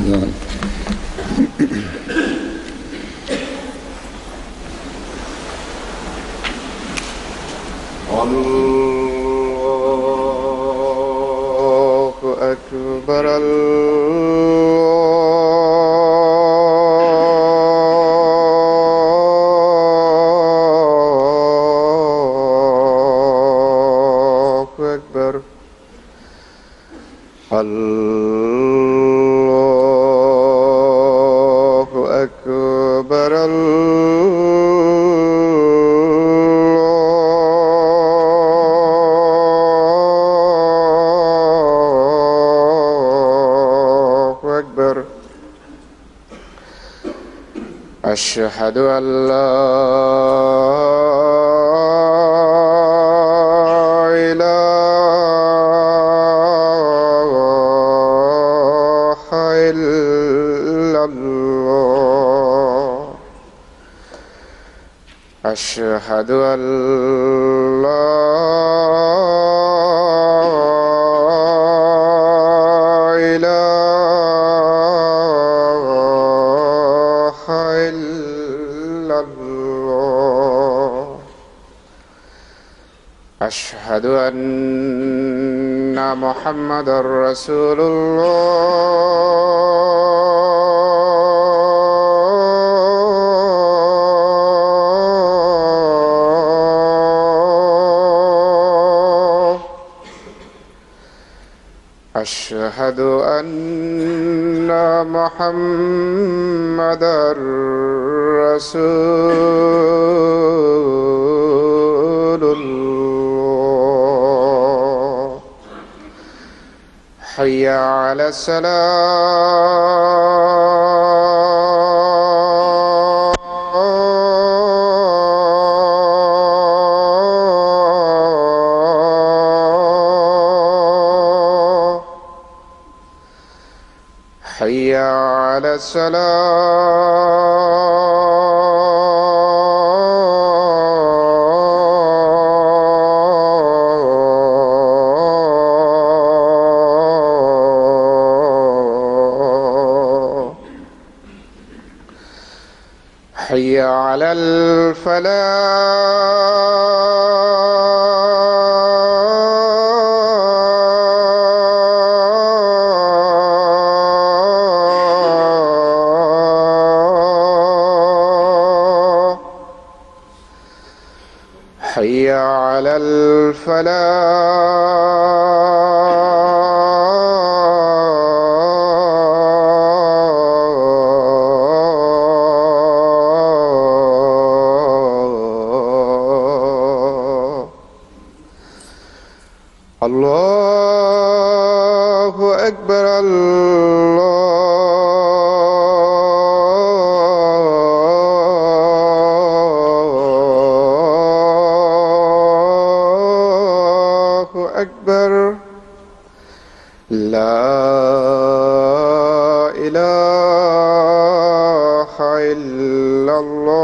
نعم. الله أكبر. الله أكبر. الله أكبر. الله أكبر. أشهد أن لا إله إلا الله. أشهد أن لا إله إلا الله. أشهد أن محمدًا رسول الله. أشهد أن محمدًا رسول الله. حي على الصلاة. حي على الصلاة. حي على الفلاح. حي على الفلاح. الله أكبر. الله أكبر. لا إله إلا الله.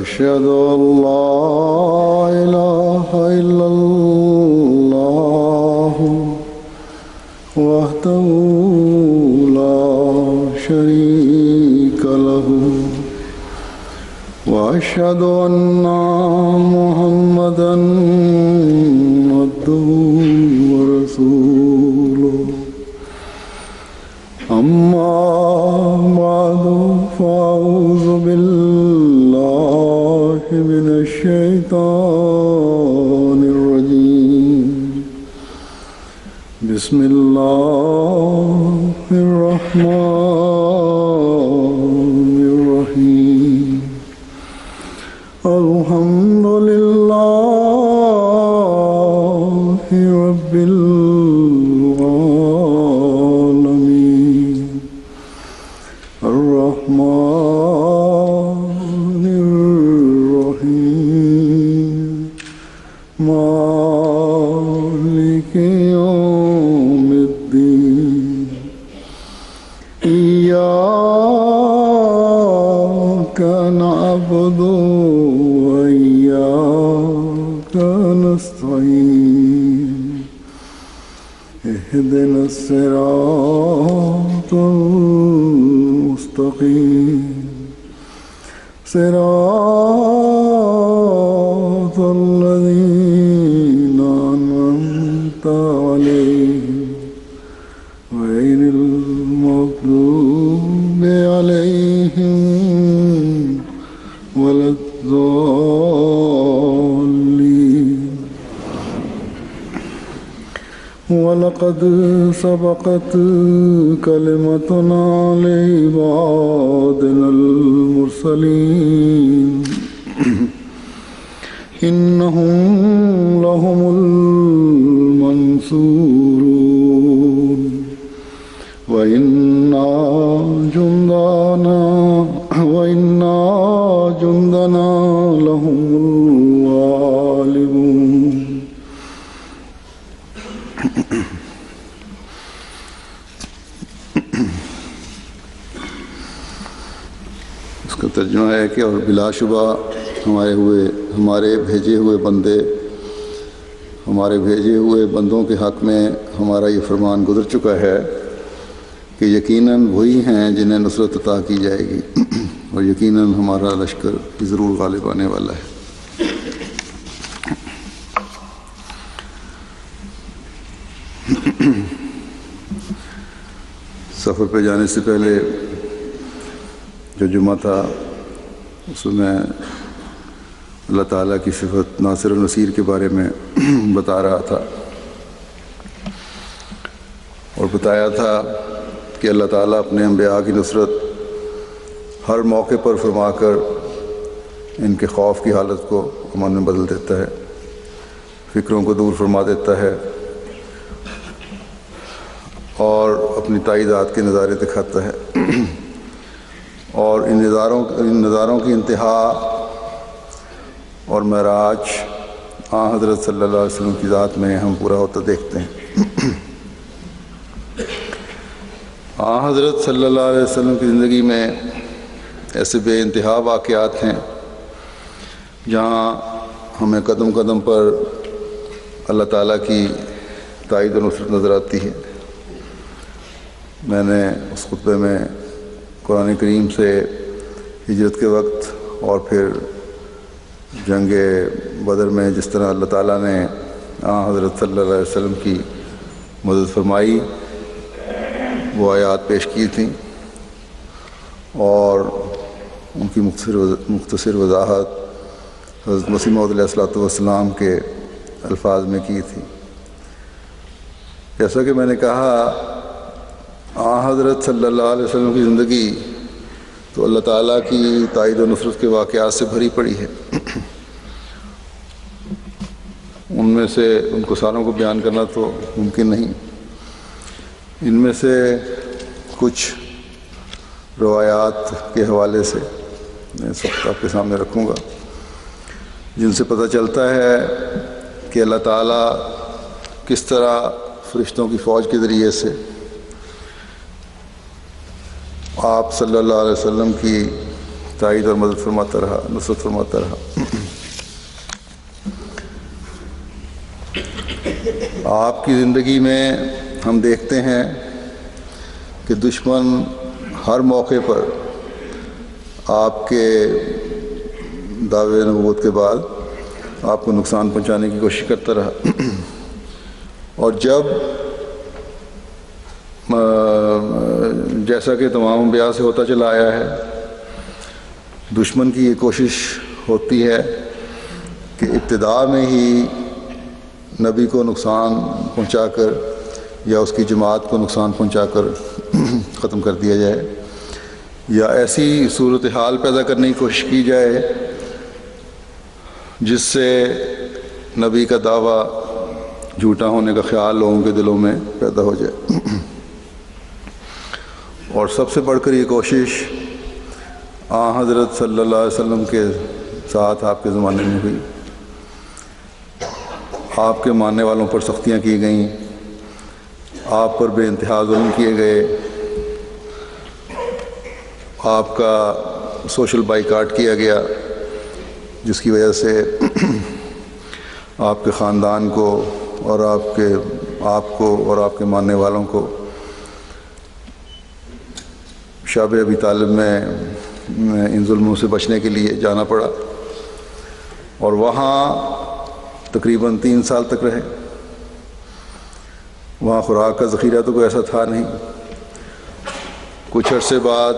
أشهد أن لا إله إلا الله وحده لا شريك له وأشهد أن محمدًا عبده ورسوله. أما بعد فأعوذ بالله من الشيطان الرجيم. بسم الله الرحمن الرحيم الحمد لله رب العالمين الرحمن الرحيم مالك يوم الدين إياك نعبد وإياك نستعين اهدنا الصراط المستقيم صراط الذين أنعمت عليهم غير المغضوب عليهم ولا الضالين ولقد سبقت كلمتنا لعبادنا المرسلين إنهم لهم المنصورون وإن جندنا لهم الغالبون. اس کا ترجمہ ہے کہ اور بلا شبہ ہمارے بھیجے ہوئے بندوں کے حق میں ہمارا یہ فرمان گزر چکا ہے کہ یقیناً وہی ہیں جنہیں نصرت عطا کی جائے گی اور یقیناً ہمارا لشکر ضرور غالب آنے والا ہے. سفر پہ جانے سے پہلے جو جمعہ تھا اس میں اللہ تعالیٰ کی صفت ناصر و نصیر کے بارے میں بتا رہا تھا اور بتایا تھا کہ اللہ تعالیٰ اپنے انبیاء کی نصرت ہر موقع پر فرما کر ان کے خوف کی حالت کو امن میں بدل دیتا ہے، فکروں کو دور فرما دیتا ہے اور اپنی تائیدات کے نظارے دکھاتا ہے. اور ان نظاروں کی انتہا اور معراج حضرت صلی اللہ علیہ وسلم کی ذات میں ہم پورا ہوتا دیکھتے ہیں. حضرت صلی اللہ علیہ وسلم کی زندگی میں ایسے بے انتہا واقعات ہیں جہاں ہمیں قدم قدم پر اللہ تعالیٰ کی تائید و نصرت نظر آتی ہے. میں نے اس خطبے میں قرآن کریم سے ہجرت کے وقت اور پھر جنگ بدر میں جس طرح اللہ تعالیٰ نے حضرت صلی اللہ علیہ وسلم کی مدد فرمائی وہ آیات پیش کی تھیں اور ان کی مختصر وضاحت حضرت مسیح موعود علیہ السلام کے الفاظ میں کی تھی. جیسا کہ میں نے کہا حضرت صلی اللہ علیہ وسلم کی زندگی تو اللہ تعالیٰ کی تائید و نصرت کے واقعات سے بھری پڑی ہے. ان میں سے ان کو ساروں کو بیان کرنا تو ممکن نہیں. ان میں سے کچھ روایات کے حوالے سے میں سب آپ کے سامنے رکھوں گا جن سے پتہ چلتا ہے کہ اللہ تعالیٰ کس طرح فرشتوں کی فوج کے ذریعے سے آپ صلی اللہ علیہ وسلم کی تائید اور مدد فرماتا رہا، نصرت فرماتا رہا. آپ کی زندگی میں ہم دیکھتے ہیں کہ دشمن ہر موقع پر آپ کے دعوے نبوت کے بعد آپ کو نقصان پہنچانے کی کوشش کرتا رہا. اور جب جیسا کہ تمام انبیاء سے ہوتا چلا آیا ہے، دشمن کی یہ کوشش ہوتی ہے کہ ابتدا میں ہی نبی کو نقصان پہنچا کر یا اس کی جماعت کو نقصان پہنچا کر ختم کر دیا جائے، یا ایسی صورتحال پیدا کرنے کی کوشش کی جائے جس سے نبی کا دعویٰ جھوٹا ہونے کا خیال لوگوں کے دلوں میں پیدا ہو جائے۔ اور سب سے بڑھ کر یہ کوشش حضرت صلی اللہ علیہ وسلم کے ساتھ آپ کے زمانے میں ہوئی۔ آپ کے ماننے والوں پر سختیاں کی گئیں، آپ پر بے انتہا ظلم کیے گئے، آپ کا سوشل بائیکاٹ کیا گیا، جس کی وجہ سے آپ کے خاندان کو اور آپ کو اور آپ کے ماننے والوں کو شعب ابی طالب میں ان ظلموں سے بچنے کے لیے جانا پڑا، اور وہاں تقریباً 3 سال تک رہے۔ وہاں خوراک کا ذخیرہ تو کوئی ایسا تھا نہیں۔ کچھ عرصے بعد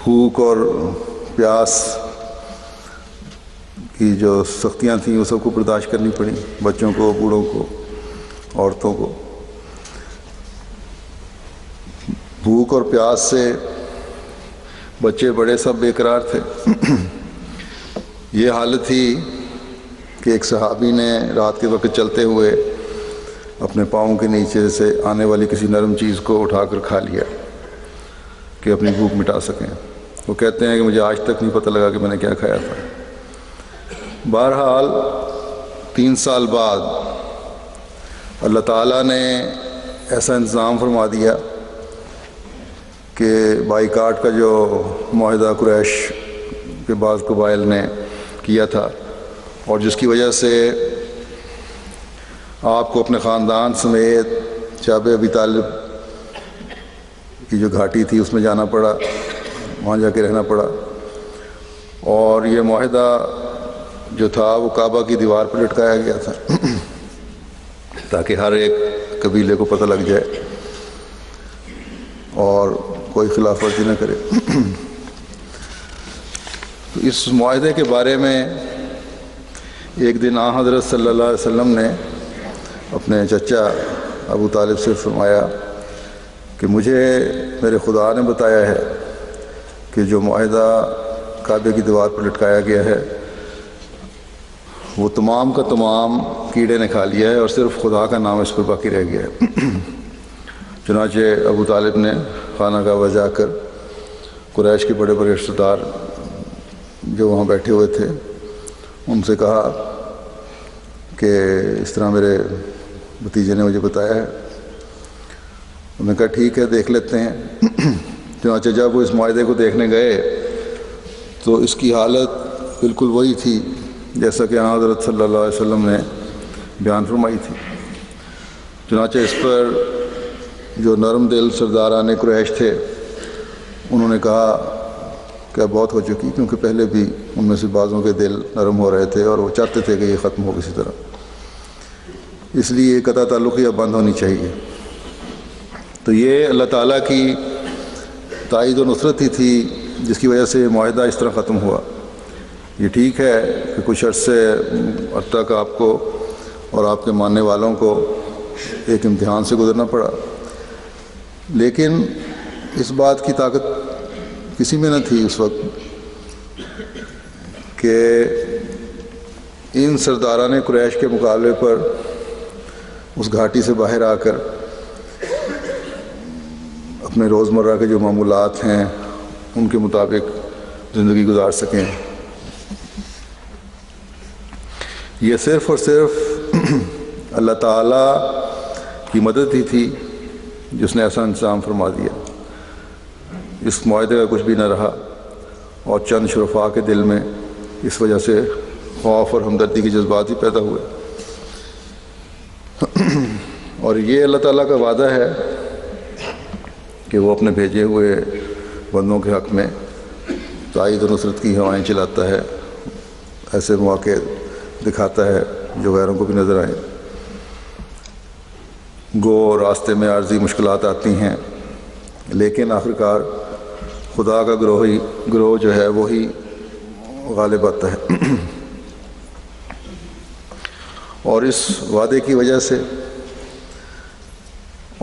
بھوک اور پیاس کی جو سختیاں تھیں وہ سب کو برداشت کرنی پڑیں، بچوں کو، بوڑھوں کو، عورتوں کو۔ بھوک اور پیاس سے بچے بڑے سب بے قرار تھے۔ یہ حالت تھی کہ ایک صحابی نے رات کے وقت چلتے ہوئے اپنے پاؤں کے نیچے سے آنے والی کسی نرم چیز کو اٹھا کر کھا لیا کہ اپنی بھوک مٹا سکیں۔ وہ کہتے ہیں کہ مجھے آج تک نہیں پتہ لگا کہ میں نے کیا کھایا تھا۔ بہرحال 3 سال بعد اللہ تعالیٰ نے ایسا انتظام فرما دیا کہ بائیکاٹ کا جو معاہدہ قریش کے بعض قبائل نے کیا تھا، اور جس کی وجہ سے آپ کو اپنے خاندان سمیت شعب ابی طالب کی جو گھاٹی تھی اس میں جانا پڑا، وہاں جا کے رہنا پڑا، اور یہ معاہدہ جو تھا وہ کعبہ کی دیوار پر لٹکایا گیا تھا تاکہ ہر ایک قبیلے کو پتہ لگ جائے اور کوئی خلاف ورزی نہ کرے۔ تو اس معاہدے کے بارے میں ایک دن حضرت صلی اللہ علیہ وسلم نے اپنے چچا ابو طالب سے فرمایا کہ مجھے میرے خدا نے بتایا ہے کہ جو معاہدہ کعبے کی دیوار پر لٹکایا گیا ہے وہ تمام کا تمام کیڑے نے کھا لیا ہے، اور صرف خدا کا نام اس پر باقی رہ گیا ہے۔ چنانچہ ابو طالب نے خانہ کعبہ جا کر قریش کے بڑے بڑے رشتہ دار جو وہاں بیٹھے ہوئے تھے ان سے کہا کہ اس طرح میرے بھتیجے نے مجھے بتایا ہے۔ انہوں نے کہا ٹھیک ہے، دیکھ لیتے ہیں۔ چنانچہ جب وہ اس معاہدے کو دیکھنے گئے تو اس کی حالت بالکل وہی تھی جیسا کہ حضرت صلی اللہ علیہ وسلم نے بیان فرمائی تھی۔ چنانچہ اس پر جو نرم دل سرداران قریش تھے انہوں نے کہا کہ بہت ہو چکی، کیونکہ پہلے بھی ان میں سے بعضوں کے دل نرم ہو رہے تھے اور وہ چاہتے تھے کہ یہ ختم ہو کسی طرح، اس لیے قطع تعلقی اب بند ہونی چاہیے۔ تو یہ اللہ تعالیٰ کی تائید و نصرت ہی تھی جس کی وجہ سے یہ معاہدہ اس طرح ختم ہوا۔ یہ ٹھیک ہے کہ کچھ عرصے تک آپ کو اور آپ کے ماننے والوں کو ایک امتحان سے گزرنا پڑا، لیکن اس بات کی طاقت کسی میں نہ تھی اس وقت کہ ان سرداران قریش کے مقابلے پر اس گھاٹی سے باہر آ کر اپنے روزمرہ کے جو معمولات ہیں ان کے مطابق زندگی گزار سکیں۔ یہ صرف اور صرف اللہ تعالیٰ کی مدد ہی تھی جس نے ایسا انتظام فرما دیا۔ اس معاہدے کا کچھ بھی نہ رہا، اور چند شرفاء کے دل میں اس وجہ سے خوف اور ہمدردی کے جذبات ہی پیدا ہوئے۔ اور یہ اللہ تعالیٰ کا وعدہ ہے کہ وہ اپنے بھیجے ہوئے بندوں کے حق میں تائید و نصرت کی ہوائیں چلاتا ہے، ایسے مواقع دکھاتا ہے جو غیروں کو بھی نظر آئیں۔ گو راستے میں عارضی مشکلات آتی ہیں، لیکن آخرکار خدا کا گروہ جو ہے وہی غالب آتا ہے۔ اور اس وعدے کی وجہ سے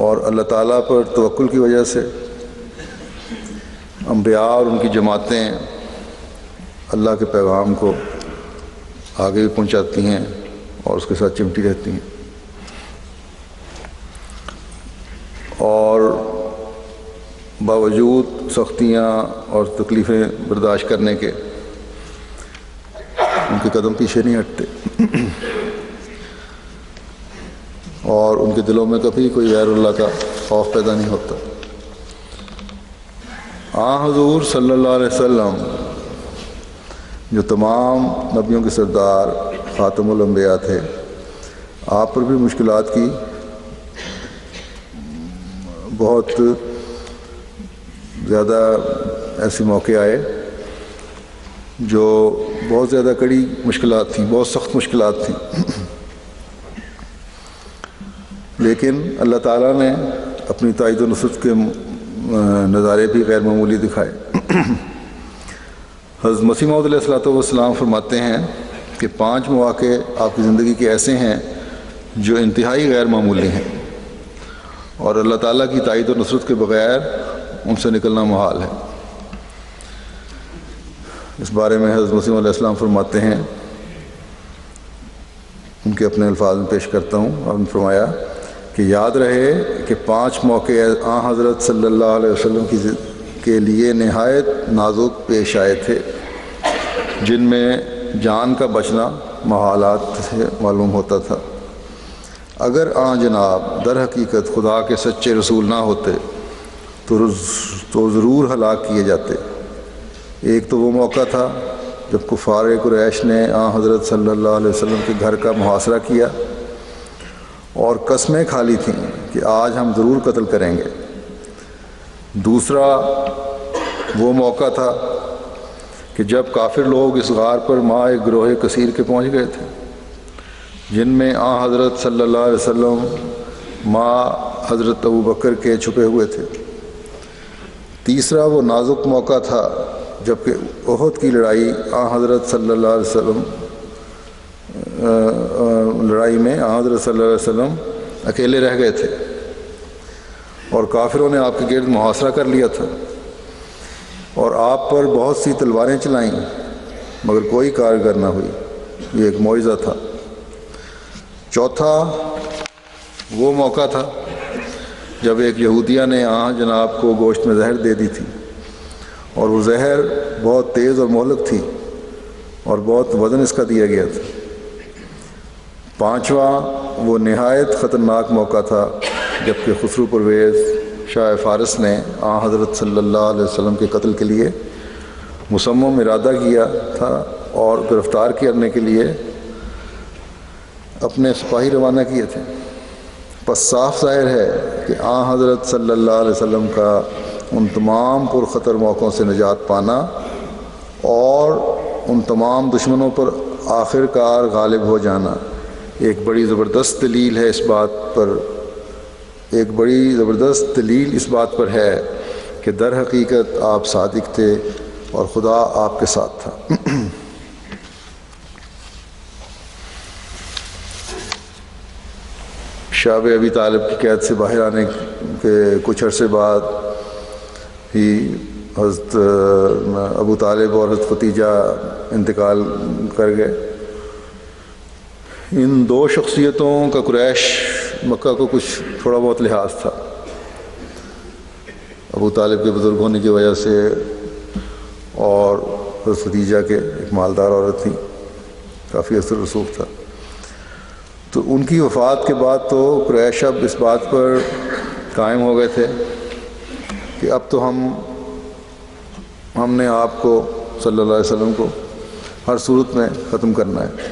اور اللہ تعالیٰ پر توکل کی وجہ سے انبیاء اور ان کی جماعتیں اللہ کے پیغام کو آگے بھی پہنچاتی ہیں اور اس کے ساتھ چمٹی رہتی ہیں، اور باوجود سختیاں اور تکلیفیں برداشت کرنے کے ان کے قدم پیچھے نہیں ہٹتے، اور ان کے دلوں میں کبھی کوئی غیر اللہ کا خوف پیدا نہیں ہوتا۔ حضور صلی اللہ علیہ وسلم جو تمام نبیوں کے سردار خاتم الانبیاء تھے، آپ پر بھی مشکلات کی بہت زیادہ ایسے موقع آئے جو بہت زیادہ کڑی مشکلات تھیں، بہت سخت مشکلات تھیں، لیکن اللہ تعالیٰ نے اپنی تائید و نصرت کے نظارے بھی غیر معمولی دکھائے۔ حضرت مسیح موعود علیہ الصلوۃ والسلام فرماتے ہیں کہ 5 مواقع آپ کی زندگی کے ایسے ہیں جو انتہائی غیر معمولی ہیں، اور اللہ تعالیٰ کی تائید و نصرت کے بغیر ان سے نکلنا محال ہے۔ اس بارے میں حضرت مسیح علیہ السلام فرماتے ہیں، ان کے اپنے الفاظ میں پیش کرتا ہوں، اور انہوں نے فرمایا کہ یاد رہے کہ 5 موقع حضرت صلی اللہ علیہ وسلم کے لیے نہایت نازک پیش آئے تھے، جن میں جان کا بچنا محالات سے معلوم ہوتا تھا۔ اگر جناب در حقیقت خدا کے سچے رسول نہ ہوتے تو ضرور ہلاک کیے جاتے۔ ایک تو وہ موقع تھا جب کفار قریش نے حضرت صلی اللہ علیہ وسلم کے گھر کا محاصرہ کیا اور قسمیں کھا لی تھیں کہ آج ہم ضرور قتل کریں گے۔ دوسرا وہ موقع تھا کہ جب کافر لوگ اس غار پر ایک گروہ کثیر کے پہنچ گئے تھے، جن میں حضرت صلی اللہ علیہ وسلم حضرت ابو بکر کے چھپے ہوئے تھے۔ تیسرا وہ نازک موقع تھا جب کہ احد کی لڑائی حضرت صلی اللہ علیہ وسلم حضرت صلی اللہ علیہ وسلم اکیلے رہ گئے تھے اور کافروں نے آپ کے گرد محاصرہ کر لیا تھا اور آپ پر بہت سی تلواریں چلائیں، مگر کوئی کارگر نہ ہوئی۔ یہ ایک معجزہ تھا۔ چوتھا وہ موقع تھا جب ایک یہودیہ نے جناب کو گوشت میں زہر دے دی تھی، اور وہ زہر بہت تیز اور مہلک تھی اور بہت وزن اس کا دیا گیا تھا۔ پانچواں وہ نہایت خطرناک موقع تھا جب کہ خسرو پرویز شاہ فارس نے حضرت صلی اللہ علیہ وسلم کے قتل کے لیے مصمم ارادہ کیا تھا اور گرفتار کرنے کے لیے اپنے سپاہی روانہ کیے تھے۔ پس صاف ظاہر ہے کہ حضرت صلی اللہ علیہ وسلم کا ان تمام پرخطر موقعوں سے نجات پانا اور ان تمام دشمنوں پر آخر کار غالب ہو جانا ایک بڑی زبردست دلیل ہے اس بات پر ہے کہ در حقیقت آپ صادق تھے اور خدا آپ کے ساتھ تھا۔ شاب ابی طالب کی قید سے باہر آنے کے کچھ عرصے بعد ہی حضرت ابو طالب اور حضرت ختیجہ انتقال کر گئے۔ ان 2 شخصیتوں کا قریش مکہ کو کچھ تھوڑا بہت لحاظ تھا۔ ابو طالب کے بزرگ ہونے کی وجہ سے اور حضرت ختیجہ کے ایک مالدار عورت تھیں، کافی اثر رسوخ تھا۔ تو ان کی وفات کے بعد تو قریش اب اس بات پر قائم ہو گئے تھے کہ اب تو ہم نے آپ کو صلی اللہ علیہ وسلم کو ہر صورت میں ختم کرنا ہے،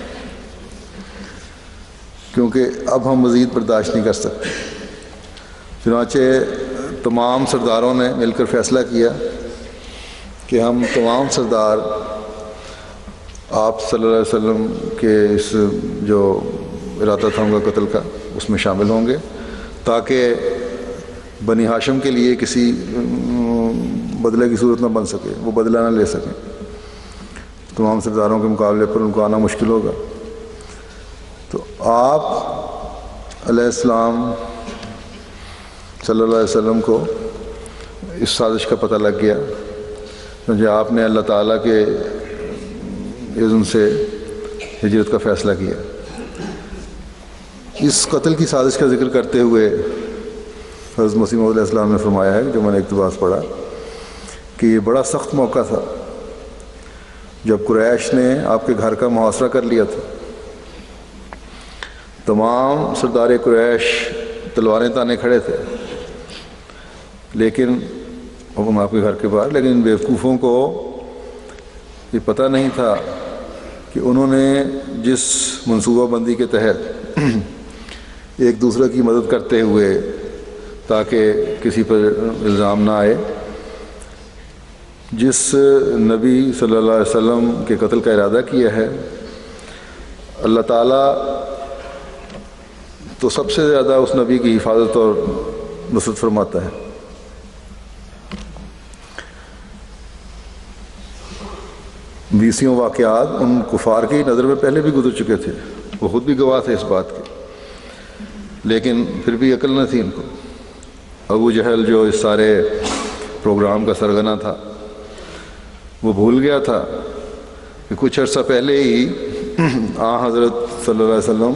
کیونکہ اب ہم مزید برداشت نہیں کر سکتے۔ چنانچہ تمام سرداروں نے مل کر فیصلہ کیا کہ ہم تمام سردار آپ صلی اللہ علیہ وسلم کے اس جو ارادہ تھا ان کا قتل کا اس میں شامل ہوں گے، تاکہ بنی ہاشم کے لیے کسی بدلے کی صورت نہ بن سکے، وہ بدلہ نہ لے سکیں۔ تمام سرداروں کے مقابلے پر ان کو آنا مشکل ہوگا۔ تو آپ علیہ السلام صلی اللہ علیہ وسلم کو اس سازش کا پتہ لگ گیا، کیونکہ آپ نے اللہ تعالیٰ کے اذن سے ہجرت کا فیصلہ کیا۔ اس قتل کی سازش کا ذکر کرتے ہوئے حضرت مسیح موعود علیہ السلام نے فرمایا ہے، جو میں نے اقتباس پڑھا، کہ یہ بڑا سخت موقع تھا جب قریش نے آپ کے گھر کا محاصرہ کر لیا تھا۔ تمام سردار قریش تلواریں تانے کھڑے تھے، لیکن ہم آپ کے گھر کے باہر، لیکن ان بیوقوفوں کو یہ پتہ نہیں تھا کہ انہوں نے جس منصوبہ بندی کے تحت ایک دوسرے کی مدد کرتے ہوئے تاکہ کسی پر الزام نہ آئے، جس نبی صلی اللہ علیہ وسلم کے قتل کا ارادہ کیا ہے، اللہ تعالیٰ تو سب سے زیادہ اس نبی کی حفاظت اور نصرت فرماتا ہے۔ بیسیوں واقعات ان کفار کی نظر میں پہلے بھی گزر چکے تھے، وہ خود بھی گواہ تھے اس بات کے، لیکن پھر بھی عقل نہ تھی ان کو۔ ابو جہل جو اس سارے پروگرام کا سرغنہ تھا، وہ بھول گیا تھا کہ کچھ عرصہ پہلے ہی حضرت صلی اللہ علیہ وسلم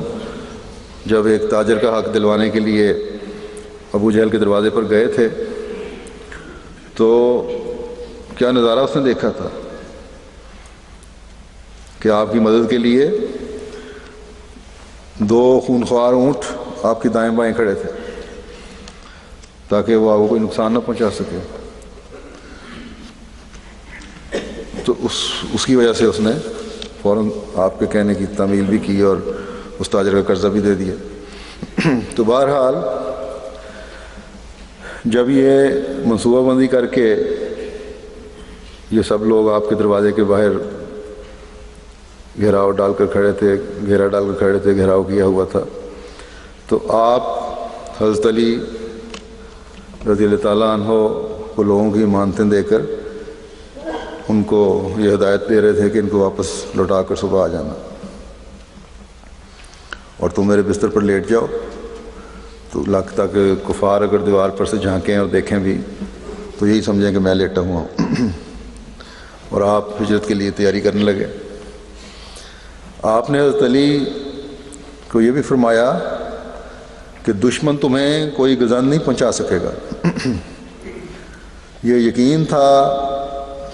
جب ایک تاجر کا حق دلوانے کے لیے ابو جہل کے دروازے پر گئے تھے تو کیا نظارہ اس نے دیکھا تھا کہ آپ کی مدد کے لیے 2 خونخوار اونٹ آپ کی دائیں بائیں کھڑے تھے تاکہ وہ آپ کو کوئی نقصان نہ پہنچا سکے۔ تو اس کی وجہ سے اس نے فوراً آپ کے کہنے کی تعمیل بھی کی اور اس تاجر کا قرضہ بھی دے دیا۔ تو بہرحال جب یہ منصوبہ بندی کر کے یہ سب لوگ آپ کے دروازے کے باہر گھیرا ڈال کر کھڑے تھے، گھیراؤ کیا ہوا تھا، تو آپ حضرت علی رضی اللہ تعالیٰ عنہ کو لوگوں کی مانتیں دے کر ان کو یہ ہدایت دے رہے تھے کہ ان کو واپس لوٹا کر صبح آ جانا، اور تم میرے بستر پر لیٹ جاؤ، تو لگتا کہ کفار اگر دیوار پر سے جھانکیں اور دیکھیں بھی تو یہی سمجھیں کہ میں لیٹا ہوا ہوں، اور آپ ہجرت کے لیے تیاری کرنے لگے۔ آپ نے حضرت علی کو یہ بھی فرمایا کہ دشمن تمہیں کوئی گزن نہیں پہنچا سکے گا۔ یہ یقین تھا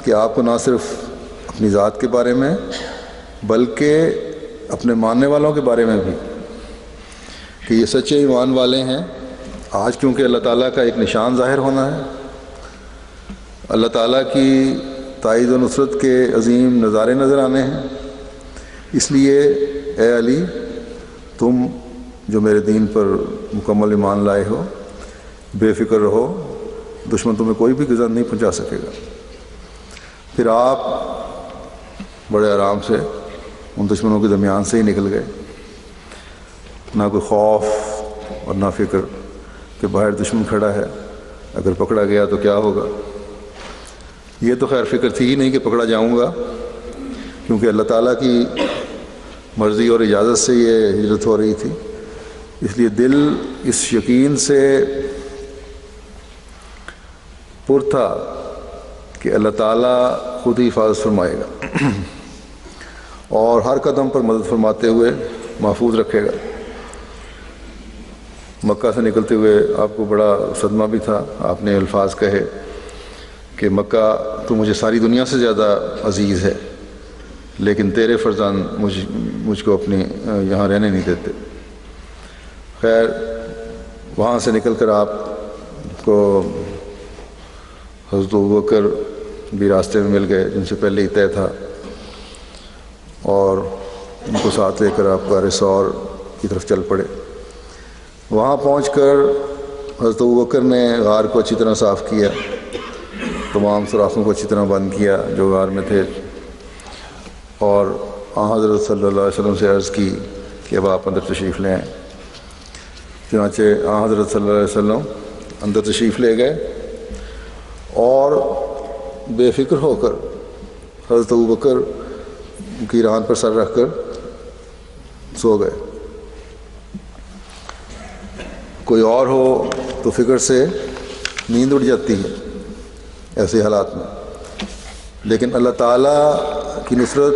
کہ آپ کو نہ صرف اپنی ذات کے بارے میں بلکہ اپنے ماننے والوں کے بارے میں بھی کہ یہ سچے ایمان والے ہیں۔ آج کیونکہ اللہ تعالیٰ کا ایک نشان ظاہر ہونا ہے، اللہ تعالیٰ کی تائید و نصرت کے عظیم نظارے نظر آنے ہیں، اس لیے اے علی تم جو میرے دین پر مکمل ایمان لائے ہو، بے فکر رہو، دشمن تمہیں کوئی بھی غضب نہیں پہنچا سکے گا۔ پھر آپ بڑے آرام سے ان دشمنوں کے درمیان سے ہی نکل گئے، نہ کوئی خوف اور نہ فکر کہ باہر دشمن کھڑا ہے، اگر پکڑا گیا تو کیا ہوگا۔ یہ تو خیر فکر تھی ہی نہیں کہ پکڑا جاؤں گا، کیونکہ اللہ تعالیٰ کی مرضی اور اجازت سے یہ ہجرت ہو رہی تھی، اس لیے دل اس یقین سے پر تھا کہ اللہ تعالیٰ خود ہی حفاظت فرمائے گا اور ہر قدم پر مدد فرماتے ہوئے محفوظ رکھے گا۔ مکہ سے نکلتے ہوئے آپ کو بڑا صدمہ بھی تھا، آپ نے الفاظ کہے کہ مکہ تو مجھے ساری دنیا سے زیادہ عزیز ہے، لیکن تیرے فرزند مجھ کو اپنی یہاں رہنے نہیں دیتے۔ خیر وہاں سے نکل کر آپ کو حضرت ابوبکر بھی راستے میں مل گئے، جن سے پہلے ہی طے تھا، اور ان کو ساتھ لے کر آپ غار ثور کی طرف چل پڑے۔ وہاں پہنچ کر حضرت ابوبکر نے غار کو اچھی طرح صاف کیا، تمام سوراخوں کو اچھی طرح بند کیا جو غار میں تھے، اور حضرت صلی اللہ علیہ وسلم سے عرض کی کہ اب آپ اندر تشریف لے آئیں۔ چنانچہ حضرت صلی اللہ علیہ وسلم اندر تشریف لے گئے اور بے فکر ہو کر حضرت ابوبکر کی ران پر سر رکھ کر سو گئے۔ کوئی اور ہو تو فکر سے نیند اڑ جاتی ہے ایسے حالات میں، لیکن اللہ تعالیٰ کی نصرت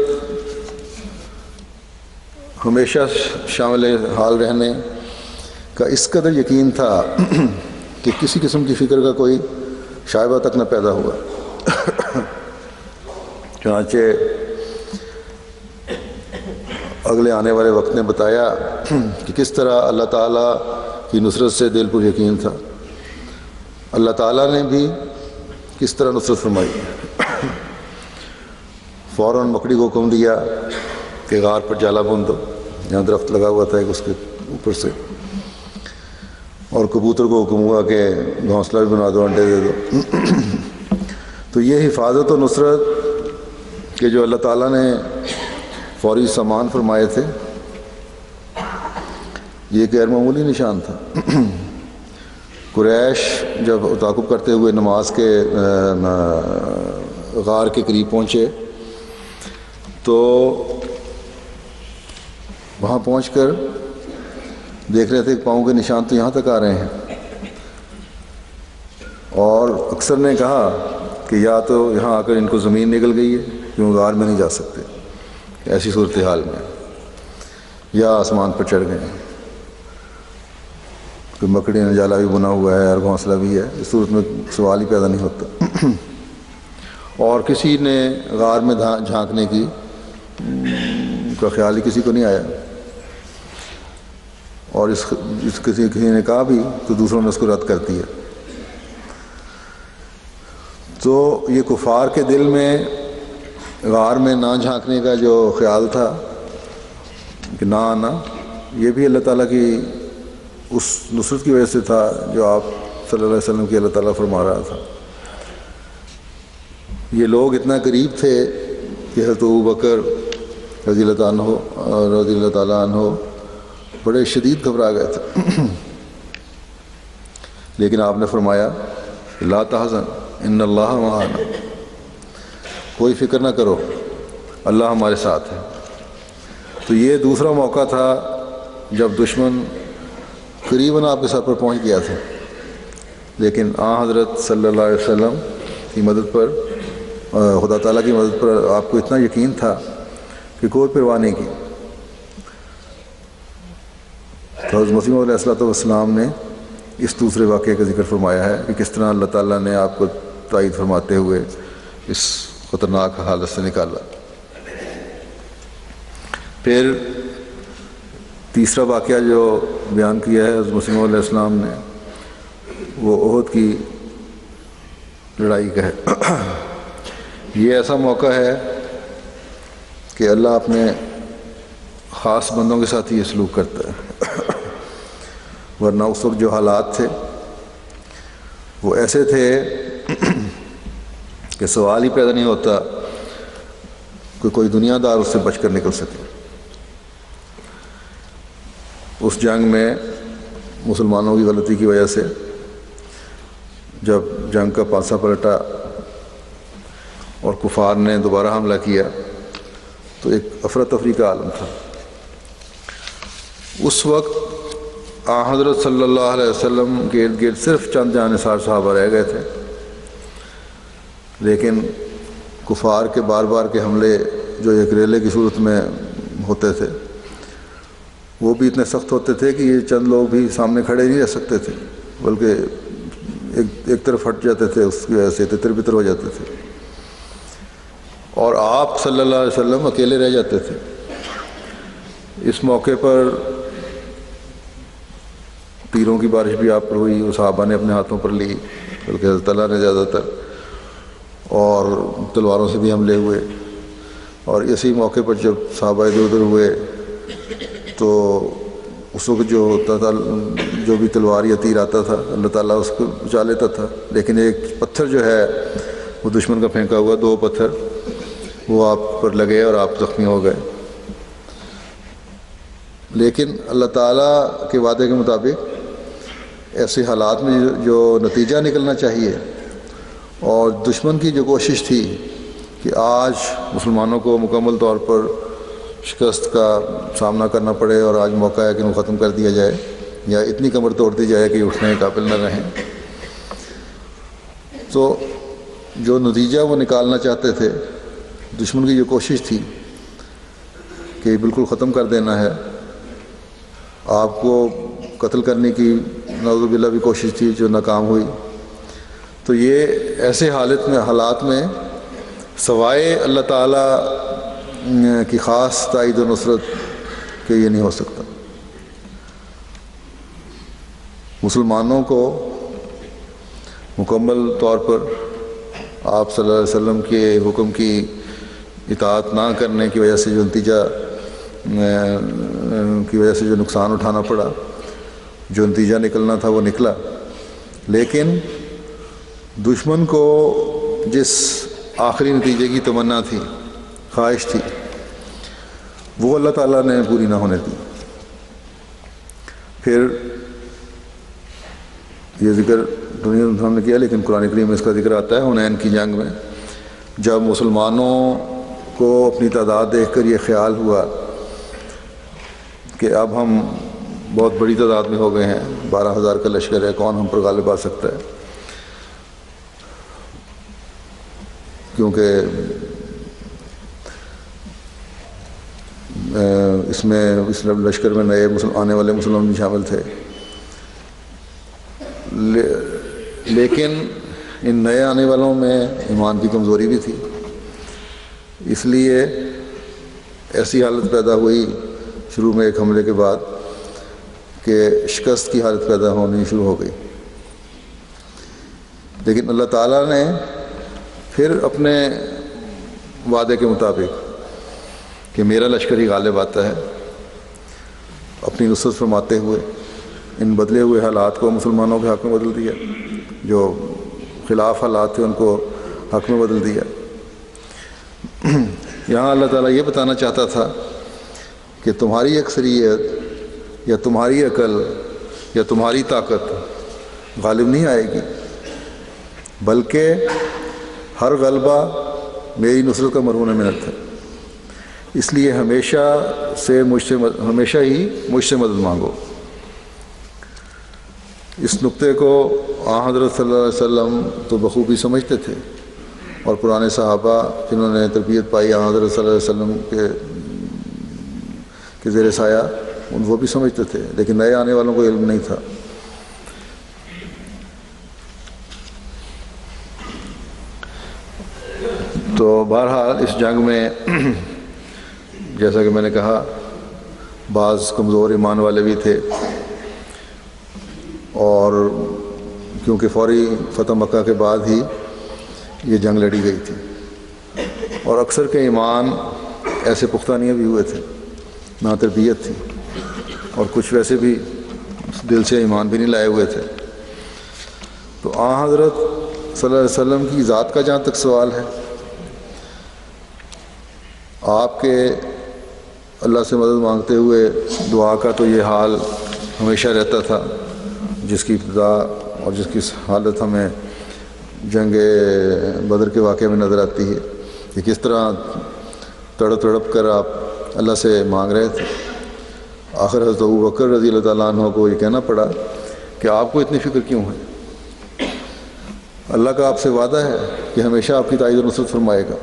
ہمیشہ شامل حال رہنے کا اس قدر یقین تھا کہ کسی قسم کی فکر کا کوئی شائبہ تک نہ پیدا ہوا۔ چنانچہ اگلے آنے والے وقت نے بتایا کہ کس طرح اللہ تعالیٰ کی نصرت سے دل پر یقین تھا، اللہ تعالیٰ نے بھی کس طرح نصرت فرمائی۔ فوراً مکڑی کو حکم دیا کہ غار پر جالا بون دو، یہاں درخت لگا ہوا تھا ایک اس کے اوپر سے، اور کبوتر کو حکم ہوا کہ گھونسلہ بھی بنا دو، انڈے دے دو۔ تو یہ حفاظت و نصرت کہ جو اللہ تعالیٰ نے فوری سامان فرمائے تھے، یہ غیر معمولی نشان تھا۔ قریش جب تعاقب کرتے ہوئے نماز کے غار کے قریب پہنچے تو وہاں پہنچ کر دیکھ رہے تھے کہ پاؤں کے نشان تو یہاں تک آ رہے ہیں، اور اکثر نے کہا کہ یا تو یہاں آ کر ان کو زمین نگل گئی ہے کیوں غار میں نہیں جا سکتے ایسی صورتحال میں، یا آسمان پر چڑھ گئے ہیں، کوئی مکڑی نے جالا بھی بنا ہوا ہے اور گھونسلہ بھی ہے، اس صورت میں سوال ہی پیدا نہیں ہوتا۔ اور کسی نے غار میں جھانکنے کی کا خیال ہی کسی کو نہیں آیا، اور کسی نے کہا بھی تو دوسروں نے اس کو رد کر دیا۔ تو یہ کفار کے دل میں غار میں نہ جھانکنے کا جو خیال تھا کہ نہ آنا، یہ بھی اللہ تعالیٰ کی اس نصرت کی وجہ سے تھا جو آپ صلی اللہ علیہ وسلم کی اللہ تعالیٰ فرما رہا تھا۔ یہ لوگ اتنا قریب تھے کہ حضرت ابوبکر رضی اللہ تعالیٰ عنہ بڑے شدید گھبرا گئے تھے، لیکن آپ نے فرمایا لا تحزن ان اللہ معنا، کوئی فکر نہ کرو، اللہ ہمارے ساتھ ہے۔ تو یہ دوسرا موقع تھا جب دشمن قریباً آپ کے سر پر پہنچ گیا تھا، لیکن حضرت صلی اللہ علیہ وسلم کی مدد پر، خدا تعالیٰ کی مدد پر آپ کو اتنا یقین تھا کہ کوئی پرواہ نہیں کی۔ تو حضرت مسیح علیہ الصلوۃ والسلام نے اس دوسرے واقعے کا ذکر فرمایا ہے کہ کس طرح اللہ تعالیٰ نے آپ کو تائید فرماتے ہوئے اس خطرناک حالت سے نکالا۔ پھر تیسرا واقعہ جو بیان کیا ہے حضرت مسیح علیہ السلام نے، وہ احد کی لڑائی کا ہے۔ یہ ایسا موقع ہے کہ اللہ اپنے خاص بندوں کے ساتھ یہ سلوک کرتا ہے، ورنہ اس وقت جو حالات تھے وہ ایسے تھے کہ سوال ہی پیدا نہیں ہوتا کہ کوئی دنیا دار اس سے بچ کر نکل سکے۔ اس جنگ میں مسلمانوں کی غلطی کی وجہ سے جب جنگ کا پاسا پلٹا اور کفار نے دوبارہ حملہ کیا تو ایک افراتفری کا عالم تھا۔ اس وقت حضرت صلی اللہ علیہ وسلم کے ارد گرد صرف چند جانثار صحابہ رہ گئے تھے، لیکن کفار کے بار بار کے حملے جو ایک ریلے کی صورت میں ہوتے تھے وہ بھی اتنے سخت ہوتے تھے کہ یہ چند لوگ بھی سامنے کھڑے نہیں رہ سکتے تھے، بلکہ ایک طرف ہٹ جاتے تھے، اس کی وجہ سے تتر بتر ہو جاتے تھے، اور آپ صلی اللہ علیہ وسلم اکیلے رہ جاتے تھے۔ اس موقع پر تیروں کی بارش بھی آپ پر ہوئی، وہ صحابہ نے اپنے ہاتھوں پر لی، بلکہ حضرت اللہ نے زیادہ تر، اور تلواروں سے بھی حملے ہوئے۔ اور اسی موقع پر جب صحابہ ادھر ادھر ہوئے تو اس وقت جو ہوتا تھا، جو بھی تلوار یا تیر آتا تھا اللہ تعالیٰ اس کو بچا لیتا تھا، لیکن ایک پتھر جو ہے وہ دشمن کا پھینکا ہوا، 2 پتھر وہ آپ پر لگے اور آپ زخمی ہو گئے۔ لیکن اللہ تعالیٰ کے وعدے کے مطابق ایسے حالات میں جو نتیجہ نکلنا چاہیے، اور دشمن کی جو کوشش تھی کہ آج مسلمانوں کو مکمل طور پر شکست کا سامنا کرنا پڑے اور آج موقع ہے کہ انہیں ختم کر دیا جائے، یا اتنی کمر توڑ دی جائے کہ اٹھنے کے قابل نہ رہیں. تو جو نتیجہ وہ نکالنا چاہتے تھے، دشمن کی جو کوشش تھی کہ بالکل ختم کر دینا ہے، آپ کو قتل کرنے کی نعوذ باللہ بھی کوشش تھی جو ناکام ہوئی. تو یہ ایسے حالات میں سوائے اللہ تعالیٰ کی خاص تائید و نصرت کہ یہ نہیں ہو سکتا. مسلمانوں کو مکمل طور پر آپ صلی اللہ علیہ وسلم کے حکم کی اطاعت نہ کرنے کی وجہ سے جو نتیجہ کی وجہ سے جو نقصان اٹھانا پڑا، جو نتیجہ نکلنا تھا وہ نکلا. لیکن دشمن کو جس آخری نتیجے کی تمنا تھی، خواہش تھی، وہ اللہ تعالیٰ نے پوری نہ ہونے دی. پھر یہ ذکر دنیا ہم نے کیا، لیکن قرآن کریم میں اس کا ذکر آتا ہے حنین کی جنگ میں، جب مسلمانوں کو اپنی تعداد دیکھ کر یہ خیال ہوا کہ اب ہم بہت بڑی تعداد میں ہو گئے ہیں، 12,000 کا لشکر ہے، کون ہم پر غالب آ سکتا ہے. کیونکہ اس لشکر میں نئے آنے والے مسلمان بھی شامل تھے. لیکن ان نئے آنے والوں میں ایمان کی کمزوری بھی تھی، اس لیے ایسی حالت پیدا ہوئی شروع میں ایک حملے کے بعد کہ شکست کی حالت پیدا ہونی شروع ہو گئی. لیکن اللہ تعالیٰ نے پھر اپنے وعدے کے مطابق کہ میرا لشکر ہی غالب آتا ہے، اپنی نصرت فرماتے ہوئے ان بدلے ہوئے حالات کو مسلمانوں کے حق میں بدل دیا، جو خلاف حالات تھے ان کو حق میں بدل دیا. یہاں اللہ تعالیٰ یہ بتانا چاہتا تھا کہ تمہاری اکثریت یا تمہاری عقل یا تمہاری طاقت غالب نہیں آئے گی، بلکہ ہر غلبہ میری نصرت کا مرہون منت ہے. اس لیے ہمیشہ ہی مجھ سے مدد مانگو. اس نقطے کو حضرت صلی اللہ علیہ وسلم تو بخوبی سمجھتے تھے، اور پرانے صحابہ جنہوں نے تربیت پائی حضرت صلی اللہ علیہ وسلم کے زیر سایہ، وہ بھی سمجھتے تھے، لیکن نئے آنے والوں کو علم نہیں تھا. تو بہرحال اس جنگ میں جیسا کہ میں نے کہا بعض کمزور ایمان والے بھی تھے، اور کیونکہ فوری فتح مکہ کے بعد ہی یہ جنگ لڑی گئی تھی، اور اکثر کے ایمان ایسے پختہ نہیں بھی ہوئے تھے، نہ تربیت تھی، اور کچھ ویسے بھی دل سے ایمان بھی نہیں لائے ہوئے تھے. تو حضرت صلی اللہ علیہ وسلم کی ذات کا جہاں تک سوال ہے، آپ کے اللہ سے مدد مانگتے ہوئے دعا کا تو یہ حال ہمیشہ رہتا تھا، جس کی ابتدا اور جس کی حالت ہمیں جنگ بدر کے واقعے میں نظر آتی ہے کہ کس طرح تڑپ تڑپ کر آپ اللہ سے مانگ رہے تھے. آخر حضرت ابوبکر رضی اللہ تعالیٰ عنہ کو یہ کہنا پڑا کہ آپ کو اتنی فکر کیوں ہے؟ اللہ کا آپ سے وعدہ ہے کہ ہمیشہ آپ کی تائید و نصرت فرمائے گا.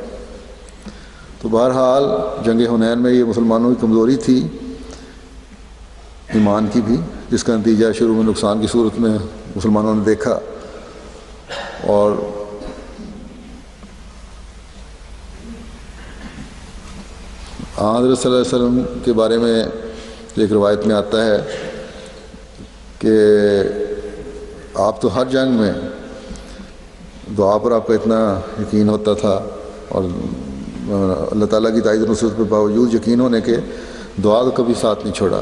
تو بہرحال جنگ حنین میں یہ مسلمانوں کی کمزوری تھی، ایمان کی بھی، جس کا نتیجہ شروع میں نقصان کی صورت میں مسلمانوں نے دیکھا. اور حضرت صلی اللہ علیہ وسلم کے بارے میں ایک روایت میں آتا ہے کہ آپ تو ہر جنگ میں دعا پر آپ کا اتنا یقین ہوتا تھا، اور اللہ تعالیٰ کی تائید و نصرت کے باوجود یقین ہونے کے دعا تو کبھی ساتھ نہیں چھوڑا.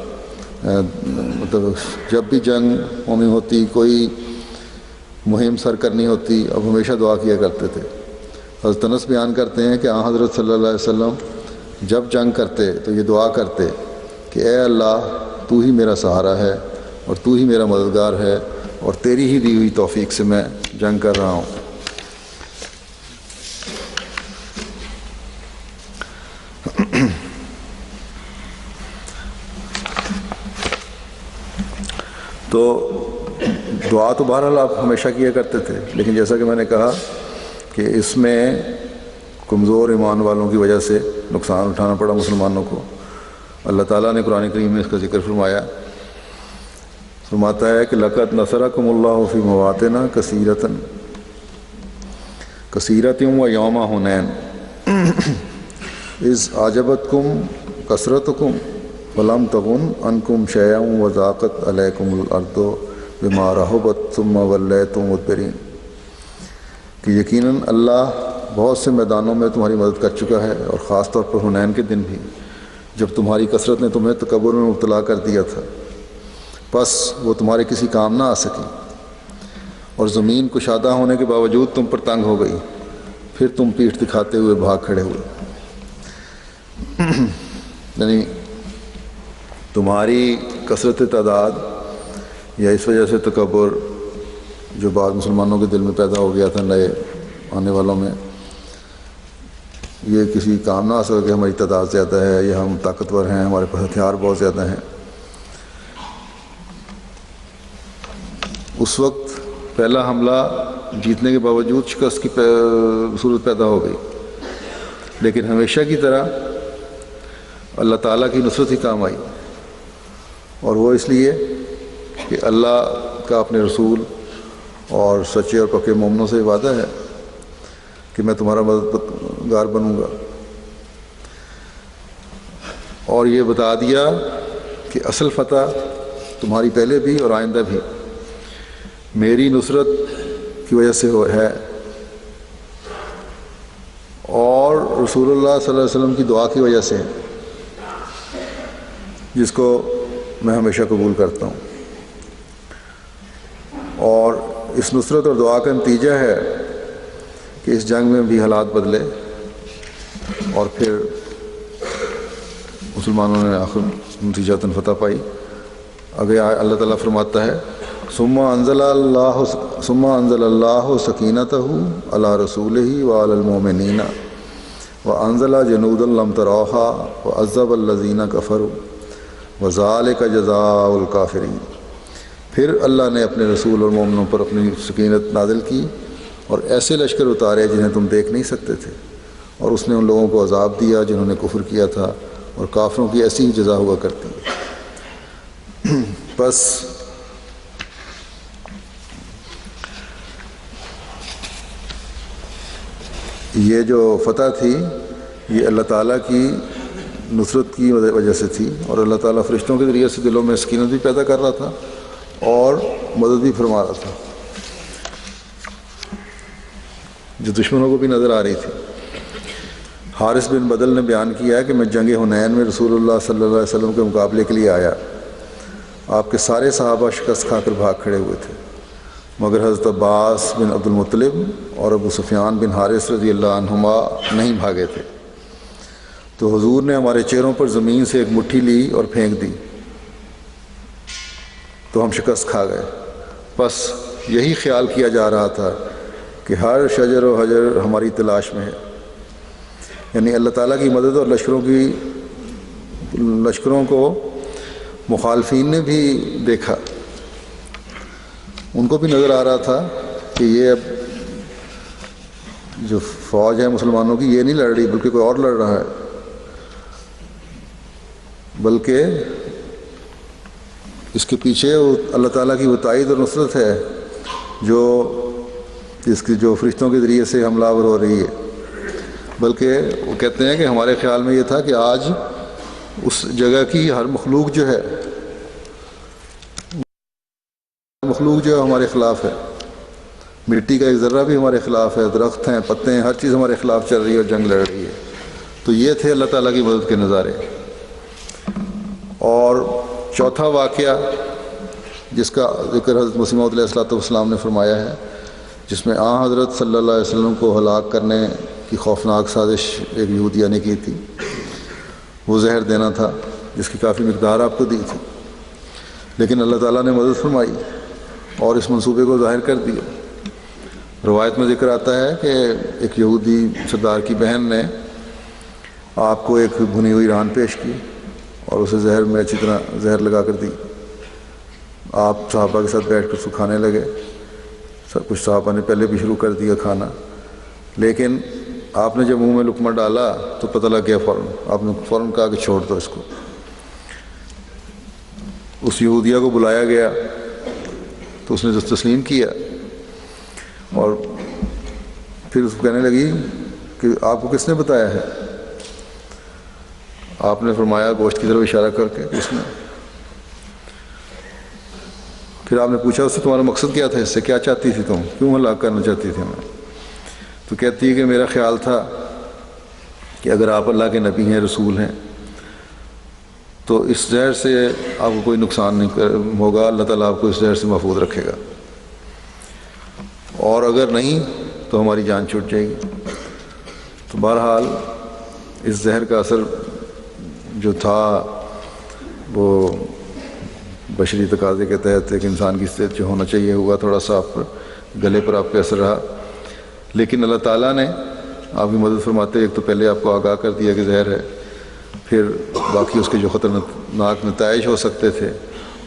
مطلب جب بھی جنگ ہونی ہوتی، کوئی مہم سر کرنی ہوتی، اب ہمیشہ دعا کیا کرتے تھے. حضرت انس بیان کرتے ہیں کہ حضرت صلی اللہ علیہ وسلم جب جنگ کرتے تو یہ دعا کرتے کہ اے اللہ، تو ہی میرا سہارا ہے اور تو ہی میرا مددگار ہے، اور تیری ہی دی ہوئی توفیق سے میں جنگ کر رہا ہوں. تو دعا تو بہرحال آپ ہمیشہ کیا کرتے تھے، لیکن جیسا کہ میں نے کہا کہ اس میں کمزور ایمان والوں کی وجہ سے نقصان اٹھانا پڑا مسلمانوں کو۔ اللہ تعالیٰ نے قرآن کریم میں اس کا ذکر فرماتا ہے کہ لقد نصرکم اللہ فی مواطن کثیرۃ و یوم حنین اذ اعجبتکم کثرتکم ولم تغن عنکم شیئا وضاقت علیکم الارض بما رحبت ثم ولیتم مدبرین، کہ یقیناً اللہ بہت سے میدانوں میں تمہاری مدد کر چکا ہے، اور خاص طور پر حنین کے دن بھی، جب تمہاری کثرت نے تمہیں تکبر میں مبتلا کر دیا تھا، بس وہ تمہارے کسی کام نہ آ سکی، اور زمین کشادہ ہونے کے باوجود تم پر تنگ ہو گئی، پھر تم پیٹھ دکھاتے ہوئے بھاگ کھڑے ہوئے۔ یعنی تمہاری کثرت تعداد یا اس وجہ سے تکبر جو بعض مسلمانوں کے دل میں پیدا ہو گیا تھا نئے آنے والوں میں، یہ کسی کام نہ آ سکے کہ ہماری تعداد زیادہ ہے یا ہم طاقتور ہیں، ہمارے پاس ہتھیار بہت زیادہ ہیں۔ اس وقت پہلا حملہ جیتنے کے باوجود شکست کی صورت پیدا ہو گئی، لیکن ہمیشہ کی طرح اللہ تعالیٰ کی نصرت ہی کام آئی، اور وہ اس لیے کہ اللہ کا اپنے رسول اور سچے اور پکے مومنوں سے وعدہ ہے کہ میں تمہارا مددگار بنوں گا، اور یہ بتا دیا کہ اصل فتح تمہاری پہلے بھی اور آئندہ بھی میری نصرت کی وجہ سے ہے، اور رسول اللہ صلی اللہ علیہ وسلم کی دعا کی وجہ سے، جس کو میں ہمیشہ قبول کرتا ہوں۔ اور اس نصرت اور دعا کا نتیجہ ہے کہ اس جنگ میں بھی حالات بدلے، اور پھر مسلمانوں نے آخر نتیجتاً فتح پائی۔ آگے اللہ تعالیٰ فرماتا ہے ثم انزل اللہ سکینتہ علی رسولہ وعلی المؤمنین وانزل جنودا لم تروها وعذب الذین کفروا وذلک جزاء الکافرین۔ پھر اللہ نے اپنے رسول اور مومنوں پر اپنی سکینت نازل کی اور ایسے لشکر اتارے جنہیں تم دیکھ نہیں سکتے تھے، اور اس نے ان لوگوں کو عذاب دیا جنہوں نے کفر کیا تھا، اور کافروں کی ایسی ہی جزا ہوا کرتی ہے۔ بس یہ جو فتح تھی یہ اللہ تعالیٰ کی نصرت کی وجہ سے تھی، اور اللہ تعالیٰ فرشتوں کے ذریعے سے دلوں میں سکینت بھی پیدا کر رہا تھا اور مدد بھی فرما رہا تھا جو دشمنوں کو بھی نظر آ رہی تھی۔ حارث بن بدل نے بیان کیا ہے کہ میں جنگ حنین میں رسول اللہ صلی اللہ علیہ وسلم کے مقابلے کے لیے آیا، آپ کے سارے صحابہ شکست کھا کر بھاگ کھڑے ہوئے تھے، مگر حضرت عباس بن عبد المطلب اور ابو سفیان بن حارث رضی اللہ عنہما نہیں بھاگے تھے، تو حضور نے ہمارے چہروں پر زمین سے ایک مٹھی لی اور پھینک دی، تو ہم شکست کھا گئے۔ بس یہی خیال کیا جا رہا تھا کہ ہر شجر و حجر ہماری تلاش میں ہے، یعنی اللہ تعالیٰ کی مدد، اور لشکروں کو مخالفین نے بھی دیکھا، ان کو بھی نظر آ رہا تھا کہ یہ اب جو فوج ہے مسلمانوں کی یہ نہیں لڑ رہی بلکہ کوئی اور لڑ رہا ہے، بلکہ اس کے پیچھے اللہ تعالیٰ کی وہ تائید اور نصرت ہے جو فرشتوں کے ذریعے سے حملہ آور ہو رہی ہے۔ بلکہ وہ کہتے ہیں کہ ہمارے خیال میں یہ تھا کہ آج اس جگہ کی ہر مخلوق جو ہے ہمارے خلاف ہے، مٹی کا ایک ذرہ بھی ہمارے خلاف ہے، درخت ہیں، پتے ہیں، ہر چیز ہمارے خلاف چل رہی ہے اور جنگ لڑ رہی ہے۔ تو یہ تھے اللہ تعالیٰ کی مدد کے نظارے۔ اور چوتھا واقعہ جس کا ذکر حضرت مسیح موعود علیہ السلام نے فرمایا ہے، جس میں حضرت صلی اللہ علیہ وسلم کو ہلاک کرنے کی خوفناک سازش ایک یہودیہ نے کی تھی، وہ زہر دینا تھا جس کی کافی مقدار آپ کو دی تھی، لیکن اللہ تعالیٰ نے مدد فرمائی اور اس منصوبے کو ظاہر کر دیا۔ روایت میں ذکر آتا ہے کہ ایک یہودی سردار کی بہن نے آپ کو ایک بھنی ہوئی ران پیش کی اور اسے زہر میں اچھی طرح زہر لگا کر دی۔ آپ صحابہ کے ساتھ بیٹھ کر اس کو کھانے لگے. سب کچھ صحابہ نے پہلے بھی شروع کر دیا کھانا، لیکن آپ نے جب منہ میں لقمہ ڈالا تو پتہ لگ گیا فوراً. آپ نے فوراً کہا کہ چھوڑ دو اس کو. اس یہودیہ کو بلایا گیا تو اس نے تسلیم کیا، اور پھر اس کو کہنے لگی کہ آپ کو کس نے بتایا ہے؟ آپ نے فرمایا گوشت کی طرف اشارہ کر کے اس نے. پھر آپ نے پوچھا اس سے تمہارا مقصد کیا تھا، اس سے کیا چاہتی تھی تم، کیوں ہلاک کرنا چاہتی تھی میں؟ تو کہتی ہے کہ میرا خیال تھا کہ اگر آپ اللہ کے نبی ہیں، رسول ہیں، تو اس زہر سے آپ کو کوئی نقصان نہیں ہوگا، اللہ تعالیٰ آپ کو اس زہر سے محفوظ رکھے گا، اور اگر نہیں تو ہماری جان چھوٹ جائے گی. تو بہرحال اس زہر کا اثر جو تھا وہ بشری تقاضے کے تحت ایک انسان کی صحت جو ہونا چاہیے ہوا، تھوڑا سا آپ پر گلے پر آپ کے اثر رہا. لیکن اللہ تعالیٰ نے آپ کی مدد فرماتے ایک تو پہلے آپ کو آگاہ کر دیا کہ زہر ہے، پھر باقی اس کے جو خطرناک نتائج ہو سکتے تھے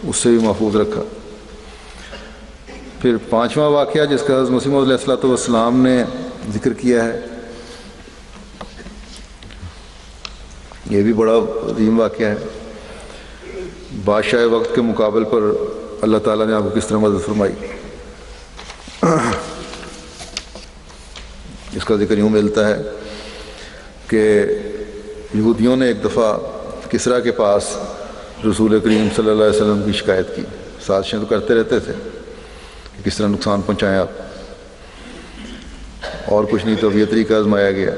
اس سے بھی محفوظ رکھا. پھر پانچواں واقعہ جس کا حضرت مسیح موعود علیہ الصلوۃ والسلام نے ذکر کیا ہے، یہ بھی بڑا عظیم واقعہ ہے. بادشاہ وقت کے مقابل پر اللہ تعالیٰ نے آپ کو کس طرح مدد فرمائی. اس کا ذکر یوں ملتا ہے کہ یہودیوں نے ایک دفعہ کسریٰ کے پاس رسول کریم صلی اللہ علیہ وسلم کی شکایت کی. سازشیں تو کرتے رہتے تھے کہ کس طرح نقصان پہنچائیں آپ، اور کچھ نہیں تو یہ طریقہ آزمایا گیا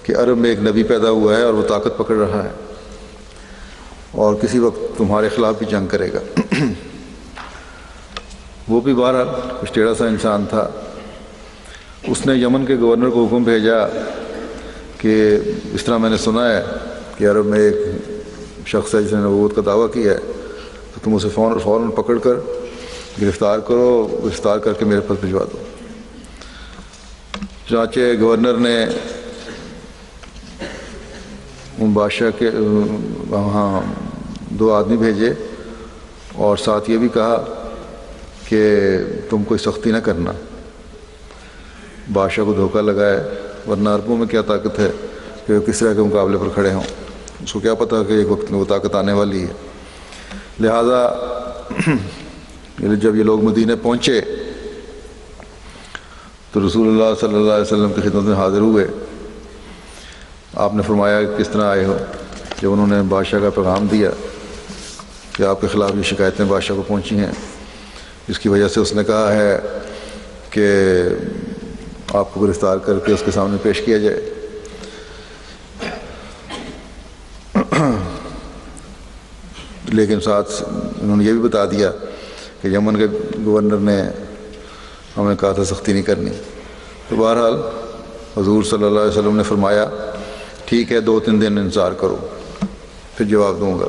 کہ عرب میں ایک نبی پیدا ہوا ہے اور وہ طاقت پکڑ رہا ہے اور کسی وقت تمہارے خلاف بھی جنگ کرے گا. وہ بھی بہرحال کچھ ٹیڑھا سا انسان تھا. اس نے یمن کے گورنر کو حکم بھیجا کہ اس طرح میں نے سنا ہے کہ عرب میں ایک شخص ہے جس نے نبوت کا دعویٰ کیا ہے، تو تم اسے فوراً پکڑ کر گرفتار کرو، گرفتار کر کے میرے پاس بھجوا دو. چنانچہ گورنر نے ان بادشاہ کے وہاں 2 آدمی بھیجے اور ساتھ یہ بھی کہا کہ تم کوئی سختی نہ کرنا، بادشاہ کو دھوکہ لگائے، ورنہ عربوں میں کیا طاقت ہے کہ وہ کس طرح کے مقابلے پر کھڑے ہوں. اس کو کیا پتہ کہ ایک وقت میں وہ طاقت آنے والی ہے. لہٰذا جب یہ لوگ مدینہ پہنچے تو رسول اللہ صلی اللہ علیہ وسلم کی خدمت میں حاضر ہوئے. آپ نے فرمایا کہ کس طرح آئے ہو. جب انہوں نے بادشاہ کا پیغام دیا کہ آپ کے خلاف یہ شکایتیں بادشاہ کو پہنچی ہیں، جس کی وجہ سے اس نے کہا ہے کہ آپ کو گرفتار کر کے اس کے سامنے پیش کیا جائے. لیکن ساتھ انہوں نے یہ بھی بتا دیا کہ یمن کے گورنر نے ہمیں کہا تھا سختی نہیں کرنی. تو بہرحال حضور صلی اللہ علیہ وسلم نے فرمایا ٹھیک ہے 2-3 دن انتظار کرو پھر جواب دوں گا.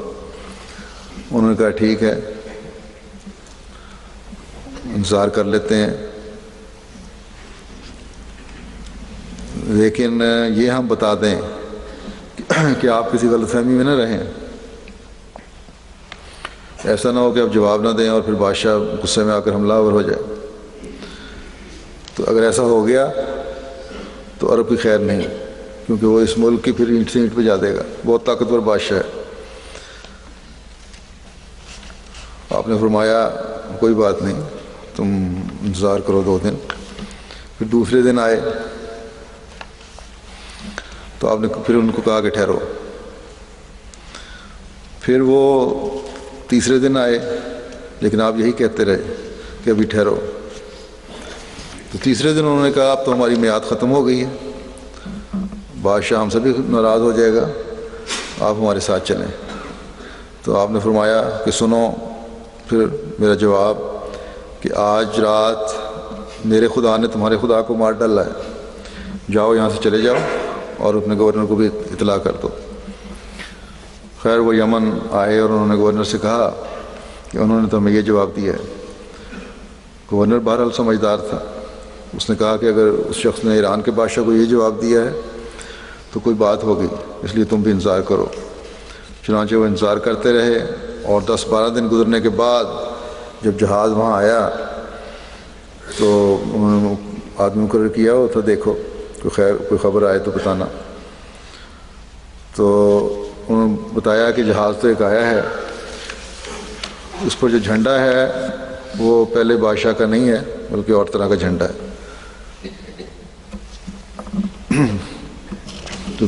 انہوں نے کہا ٹھیک ہے انتظار کر لیتے ہیں، لیکن یہ ہم بتا دیں کہ آپ کسی غلط فہمی میں نہ رہیں. ایسا نہ ہو کہ آپ جواب نہ دیں اور پھر بادشاہ غصے میں آ کر حملہ آور ہو جائے. تو اگر ایسا ہو گیا تو عرب کی خیر نہیں، کیونکہ وہ اس ملک کی پھر اینٹ سے اینٹ پہ جا دے گا. بہت طاقتور بادشاہ ہے. آپ نے فرمایا کوئی بات نہیں، تم انتظار کرو 2 دن. پھر دوسرے دن آئے تو آپ نے پھر ان کو کہا کہ ٹھہرو. پھر وہ تیسرے دن آئے لیکن آپ یہی کہتے رہے کہ ابھی ٹھہرو. تو تیسرے دن انہوں نے کہا اب تو ہماری میعاد ختم ہو گئی ہے، بادشاہ ہم سے بھی ناراض ہو جائے گا، آپ ہمارے ساتھ چلیں. تو آپ نے فرمایا کہ سنو پھر میرا جواب کہ آج رات میرے خدا نے تمہارے خدا کو مار ڈالا ہے، جاؤ یہاں سے چلے جاؤ اور اپنے گورنر کو بھی اطلاع کر دو. خیر وہ یمن آئے اور انہوں نے گورنر سے کہا کہ انہوں نے تو ہمیں یہ جواب دیا ہے. گورنر بہرحال سمجھدار تھا. اس نے کہا کہ اگر اس شخص نے ایران کے بادشاہ کو یہ جواب دیا ہے تو کوئی بات ہوگی، اس لیے تم بھی انتظار کرو. چنانچہ وہ انتظار کرتے رہے اور 10-12 دن گزرنے کے بعد جب جہاز وہاں آیا تو انہوں نے آدمی مقرر کیا ہو تھا، دیکھو کوئی خبر آئے تو بتانا. تو انہوں نے بتایا کہ جہاز تو ایک آیا ہے، اس پر جو جھنڈا ہے وہ پہلے بادشاہ کا نہیں ہے بلکہ اور طرح کا جھنڈا ہے. تو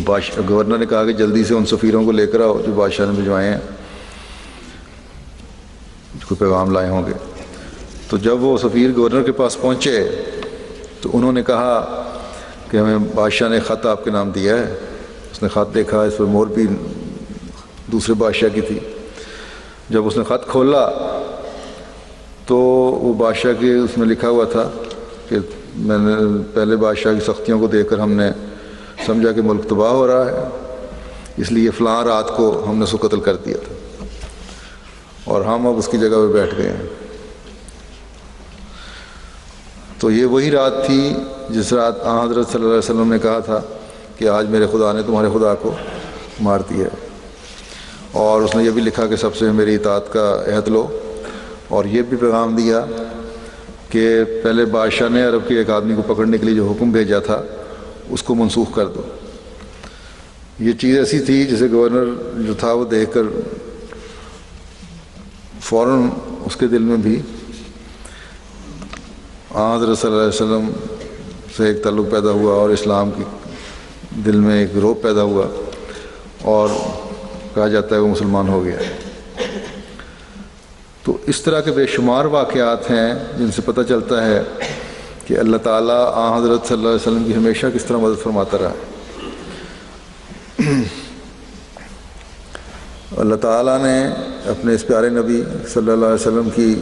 گورنر نے کہا کہ جلدی سے ان سفیروں کو لے کر آؤ جو بادشاہ نے بھجوائے ہیں، کوئی پیغام لائے ہوں گے. تو جب وہ سفیر گورنر کے پاس پہنچے تو انہوں نے کہا کہ ہمیں بادشاہ نے خط آپ کے نام دیا ہے. اس نے خط دیکھا، اس پر مہر بھی دوسرے بادشاہ کی تھی. جب اس نے خط کھولا تو وہ بادشاہ کے اس میں لکھا ہوا تھا کہ میں نے پہلے بادشاہ کی سختیوں کو دیکھ کر ہم نے سمجھا کہ ملک تباہ ہو رہا ہے، اس لیے فلاں رات کو ہم نے اس کو قتل کر دیا تھا اور ہم اب اس کی جگہ پہ بیٹھ گئے ہیں. تو یہ وہی رات تھی جس رات حضرت صلی اللہ علیہ وسلم نے کہا تھا کہ آج میرے خدا نے تمہارے خدا کو مار دیا ہے. اور اس نے یہ بھی لکھا کہ سب سے میری اطاعت کا عہد لو، اور یہ بھی پیغام دیا کہ پہلے بادشاہ نے عرب کے ایک آدمی کو پکڑنے کے لیے جو حکم بھیجا تھا اس کو منسوخ کر دو. یہ چیز ایسی تھی جسے گورنر جو تھا وہ دیکھ کر فوراً اس کے دل میں بھی حضرت صلی اللہ علیہ وسلم سے ایک تعلق پیدا ہوا اور اسلام کی دل میں ایک روب پیدا ہوا، اور کہا جاتا ہے وہ مسلمان ہو گیا. تو اس طرح کے بے شمار واقعات ہیں جن سے پتہ چلتا ہے کہ اللہ تعالیٰ حضرت صلی اللہ علیہ وسلم کی ہمیشہ کس طرح مدد فرماتا رہا ہے. اللہ تعالیٰ نے اپنے اس پیارے نبی صلی اللہ علیہ وسلم کی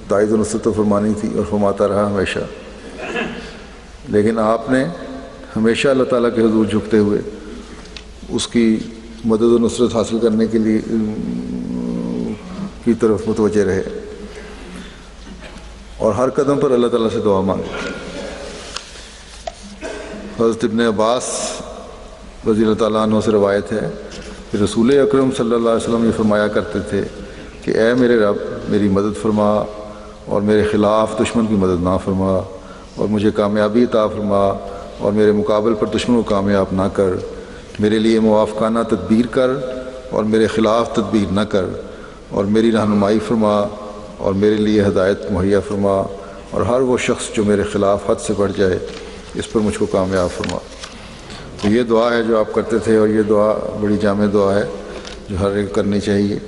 تائید و نصرت و فرمانی تھی اور فرماتا رہا ہمیشہ، لیکن آپ نے ہمیشہ اللہ تعالیٰ کے حضور جھکتے ہوئے اس کی مدد و نصرت حاصل کرنے کے لیے کی طرف متوجہ رہے اور ہر قدم پر اللہ تعالیٰ سے دعا مانگے. حضرت ابن عباس رضی اللہ تعالیٰ عنہ سے روایت ہے کہ رسول اکرم صلی اللہ علیہ وسلم یہ فرمایا کرتے تھے کہ اے میرے رب میری مدد فرما اور میرے خلاف دشمن کی مدد نہ فرما، اور مجھے کامیابی عطا فرما اور میرے مقابل پر دشمن کو کامیاب نہ کر. میرے لیے موافقانہ تدبیر کر اور میرے خلاف تدبیر نہ کر، اور میری رہنمائی فرما اور میرے لیے ہدایت مہیا فرما، اور ہر وہ شخص جو میرے خلاف حد سے بڑھ جائے اس پر مجھ کو کامیاب فرما. تو یہ دعا ہے جو آپ کرتے تھے، اور یہ دعا بڑی جامع دعا ہے جو ہر ایک کرنی چاہیے.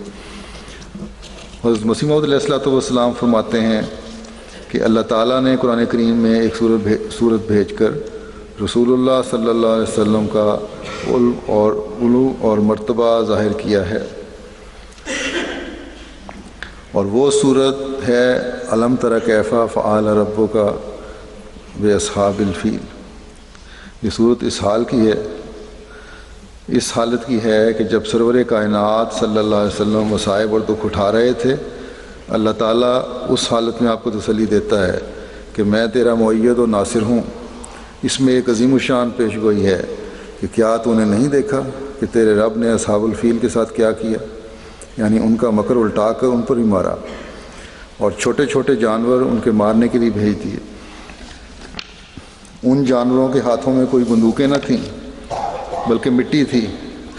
حضرت مسیح موعود علیہ الصلوۃ والسلام فرماتے ہیں کہ اللہ تعالیٰ نے قرآن کریم میں ایک صورت بھیج کر رسول اللہ صلی اللہ علیہ وسلم کا علو اور مرتبہ ظاہر کیا ہے، اور وہ صورت ہے الم تر کیف فعل ربک باصحاب الفیل. یہ صورت اس حال کی ہے، اس حالت کی ہے کہ جب سرور کائنات صلی اللہ علیہ وسلم مصائب اور دکھ اٹھا رہے تھے، اللہ تعالیٰ اس حالت میں آپ کو تسلی دیتا ہے کہ میں تیرا مؤید و ناصر ہوں. اس میں ایک عظیم الشان پیش گوئی ہے کہ کیا تو نے نہیں دیکھا کہ تیرے رب نے اصحاب الفیل کے ساتھ کیا کیا، یعنی ان کا مکر الٹا کر ان پر ہی مارا، اور چھوٹے چھوٹے جانور ان کے مارنے کے لیے بھیج دیے. ان جانوروں کے ہاتھوں میں کوئی بندوقیں نہ تھیں بلکہ مٹی تھی،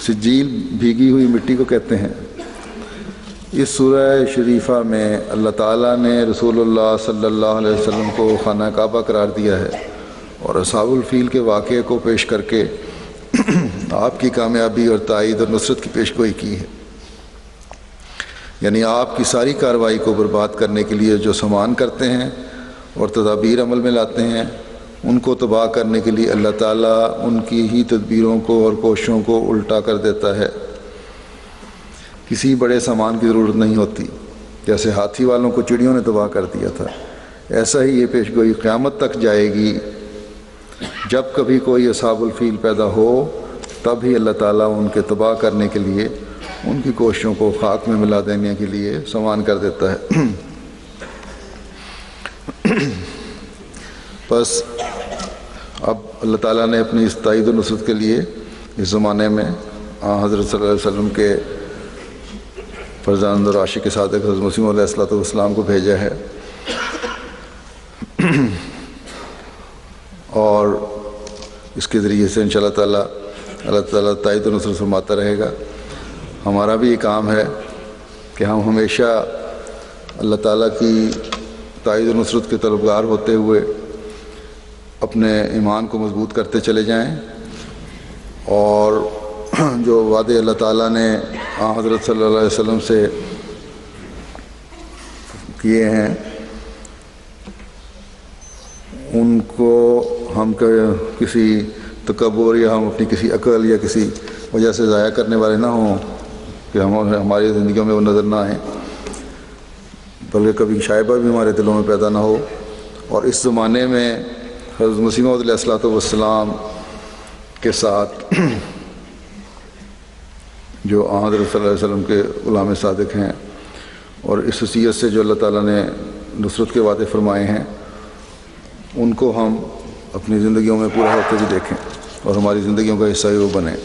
سجیل بھیگی ہوئی مٹی کو کہتے ہیں. اس سورہ شریفہ میں اللہ تعالیٰ نے رسول اللہ صلی اللہ علیہ وسلم کو خانہ کعبہ قرار دیا ہے اور اصحاب الفیل کے واقعے کو پیش کر کے آپ کی کامیابی اور تائید اور نصرت کی پیشگوئی کی ہے. یعنی آپ کی ساری کارروائی کو برباد کرنے کے لیے جو سامان کرتے ہیں اور تدابیر عمل میں لاتے ہیں، ان کو تباہ کرنے کے لیے اللہ تعالیٰ ان کی ہی تدبیروں کو اور کوششوں کو الٹا کر دیتا ہے. کسی بڑے سامان کی ضرورت نہیں ہوتی، جیسے ہاتھی والوں کو چڑیوں نے تباہ کر دیا تھا، ایسا ہی یہ پیشگوئی قیامت تک جائے گی. جب کبھی کوئی اصحاب الفیل پیدا ہو تب ہی اللہ تعالیٰ ان کے تباہ کرنے کے لیے ان کی کوششوں کو خاک میں ملا دینے کے لیے سامان کر دیتا ہے. بس اب اللہ تعالیٰ نے اپنی اس تائید و نصرت کے لیے اس زمانے میں حضرت صلی اللہ علیہ وسلم کے فرزند اور عاشق صادق حضرت مسیح علیہ السلام کو بھیجا ہے، اور اس کے ذریعے سے انشاءاللہ تعالیٰ اللہ تعالیٰ تائید و نصرت فرماتا رہے گا۔ ہمارا بھی یہ کام ہے کہ ہم ہمیشہ اللہ تعالیٰ کی تائید و نصرت کے طلبگار ہوتے ہوئے اپنے ایمان کو مضبوط کرتے چلے جائیں، اور جو وعدے اللہ تعالیٰ نے حضرت صلی اللہ علیہ وسلم سے کیے ہیں ان کو ہم کسی تکبر یا ہم اپنی کسی عقل یا کسی وجہ سے ضائع کرنے والے نہ ہوں کہ ہماری زندگیوں میں وہ نظر نہ آئیں، بلکہ کبھی شائبہ بھی ہمارے دلوں میں پیدا نہ ہو۔ اور اس زمانے میں حضرت مسیح موعود علیہ السلام کے ساتھ جو حضرت صلی اللہ علیہ وسلم کے غلام صادق ہیں، اور اس حیثیت سے جو اللہ تعالیٰ نے نصرت کے وعدے فرمائے ہیں ان کو ہم اپنی زندگیوں میں پورا ہوتے ہوئے دیکھیں اور ہماری زندگیوں کا حصہ ہی وہ بنیں۔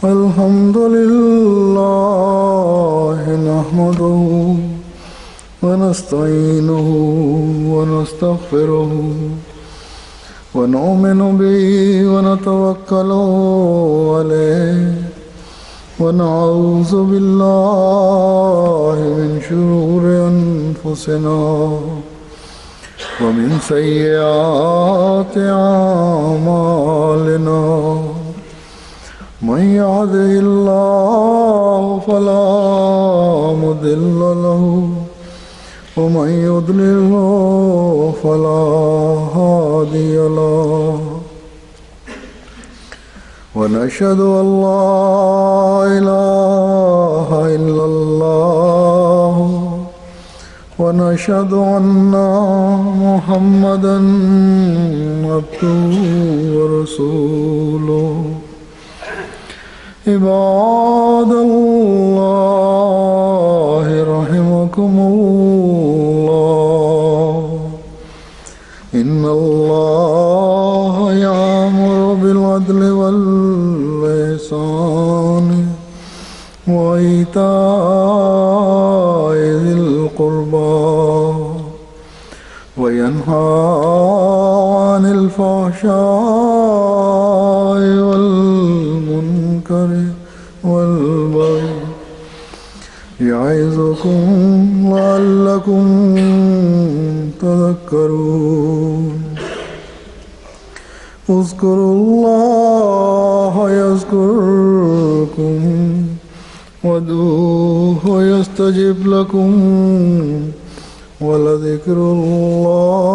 الحمد لله نحمده ونستعينه ونستغفره ونؤمن به ونتوكل عليه ونعوذ بالله من شرور أنفسنا ومن سيئات أعمالنا، من يهده الله فلا مضل له ومن يضلل فلا هادي له، ونشهد أن لا إله إلا الله ونشهد أن محمدا عبده ورسوله۔ عباد الله رحمكم الله، إن الله يأمر بالعدل والإحسان وإيتاء ذي القربى وينهى عن الفحشاء والمنكر والبغي يعظكم لعلكم تذكرون۔ اذكروا الله يذكركم وادعوه يستجب لكم ولذكر الله